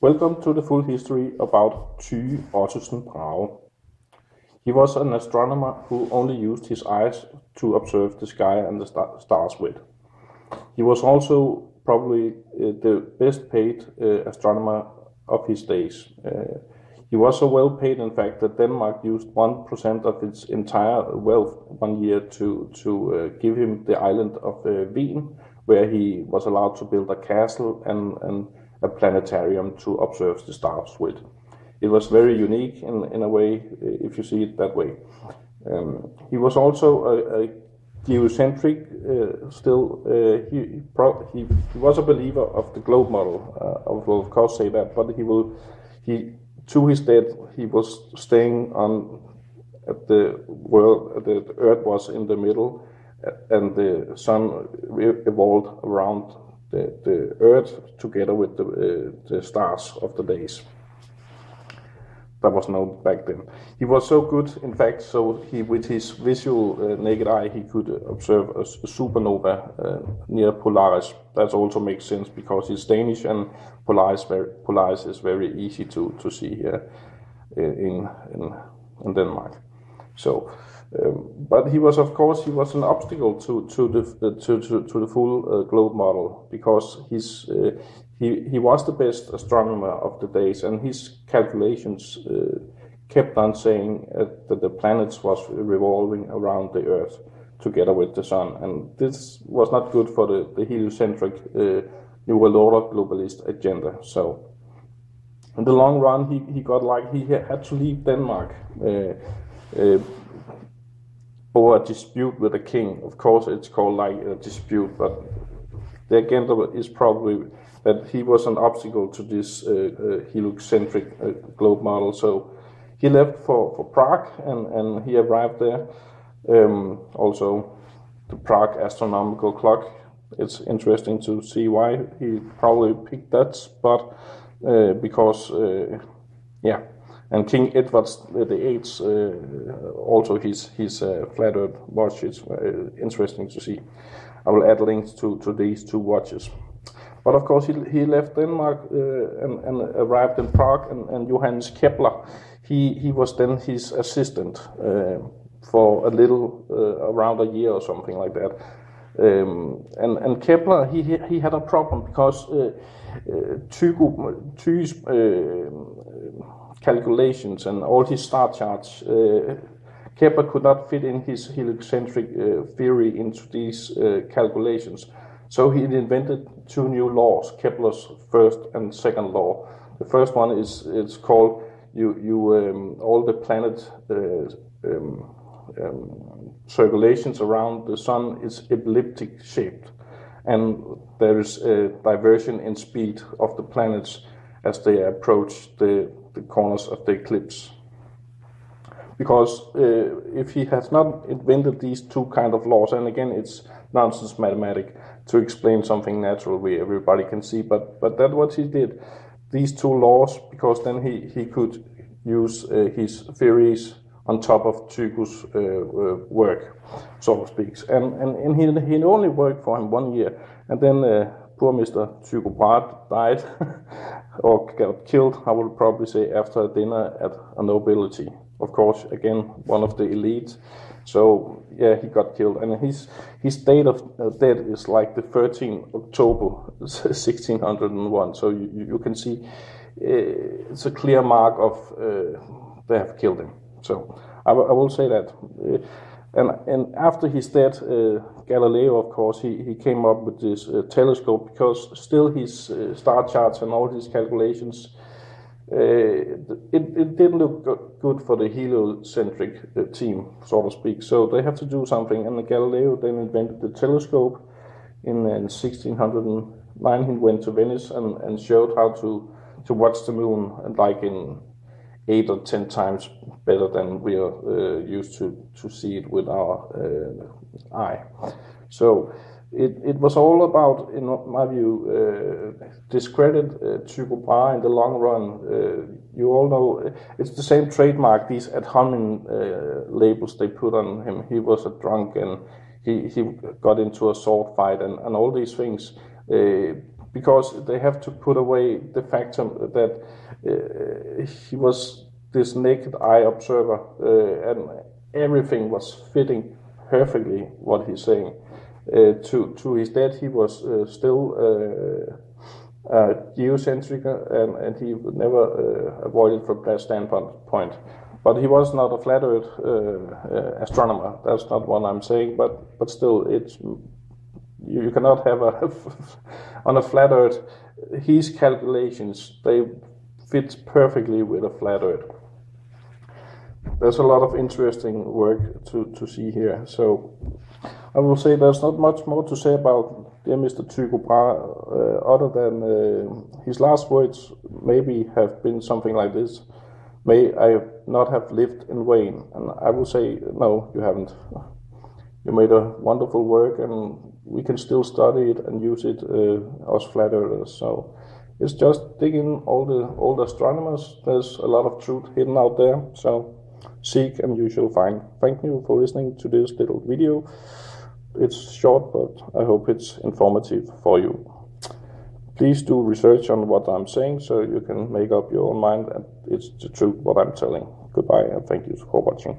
Welcome to the full history about Thyge Ottesen Brahe. He was an astronomer who only used his eyes to observe the sky and the stars with. He was also probably the best paid astronomer of his days. He was so well paid, in fact, that Denmark used 1% of its entire wealth one year to give him the island of Wien, where he was allowed to build a castle and a planetarium to observe the stars with. It was very unique in a way, if you see it that way. He was also a geocentric. He was a believer of the globe model. I will of course say that, but to his death he was staying on at the world. The Earth was in the middle, and the sun evolved around the Earth together with the stars of the days. That was known back then. He was so good, in fact, so with his visual naked eye, he could observe a supernova near Polaris. That also makes sense because he's Danish, and Polaris is very easy to see here in Denmark. So. But he was, of course, an obstacle to the full globe model, because he was the best astronomer of the days, and his calculations kept on saying that the planets was revolving around the Earth together with the sun, and this was not good for the heliocentric New World Order globalist agenda. So, in the long run, he had to leave Denmark. Over a dispute with the king. Of course, it's called like a dispute, but the agenda is probably that he was an obstacle to this heliocentric globe model. So he left for Prague, and he arrived there. Also, the Prague astronomical clock. It's interesting to see why he probably picked that spot, because, yeah. And King Edward VIII, also his flat Earth watch is interesting to see. I will add links to these two watches. But of course, he left Denmark and arrived in Prague, and Johannes Kepler, he was then his assistant for a little, around a year or something like that. And Kepler, he had a problem because Thyge's calculations and all his star charts, Kepler could not fit in his heliocentric theory into these calculations. So he invented two new laws, Kepler's first and second law. The first one is called all the planet circulations around the sun is elliptic shaped, and there is a diversion in speed of the planets as they approach the corners of the eclipse. Because if he has not invented these two kind of laws, and again it's nonsense mathematics to explain something natural where everybody can see, but that's what he did, these two laws, because then he could use his theories on top of Thyge's work, so to speak. And he only worked for him 1 year, and then poor Mr. Thyge Brahe died, or got killed, I would probably say, after a dinner at a nobility. Of course, again, one of the elite. So, yeah, he got killed. And his date of death is like the 13th October, 1601. So you can see it's a clear mark of they have killed him. So I will say that. And after his death, Galileo, of course, he came up with this telescope, because still his star charts and all his calculations, it didn't look good for the heliocentric team, so to speak. So they had to do something, and Galileo then invented the telescope. In 1609, he went to Venice and showed how to watch the moon, like in 8 or 10 times better than we are used to see it with our eye. So it was all about, in my view, discredit Tycho Brahe in the long run. You all know it's the same trademark, these ad hominem labels they put on him. He was a drunk, and he got into a sword fight, and all these things. because they have to put away the fact that he was this naked eye observer, and everything was fitting perfectly what he's saying. To his death, he was still geocentric, and he would never avoided from that standpoint. But he was not a flat Earth astronomer. That's not what I'm saying. But still, it's you cannot have on a flat Earth. His calculations, they fit perfectly with a flat Earth. There's a lot of interesting work to see here. So I will say there's not much more to say about dear Mr. Thyge Brahe, other than his last words maybe have been something like this: "May I not have lived in vain." And I will say, no, you haven't. You made a wonderful work, and we can still study it and use it as flat earthers. So it's just digging all the old astronomers. There's a lot of truth hidden out there. So seek and you shall find. Thank you for listening to this little video. It's short, but I hope it's informative for you. Please do research on what I'm saying so you can make up your own mind and it's the truth what I'm telling. Goodbye and thank you for watching.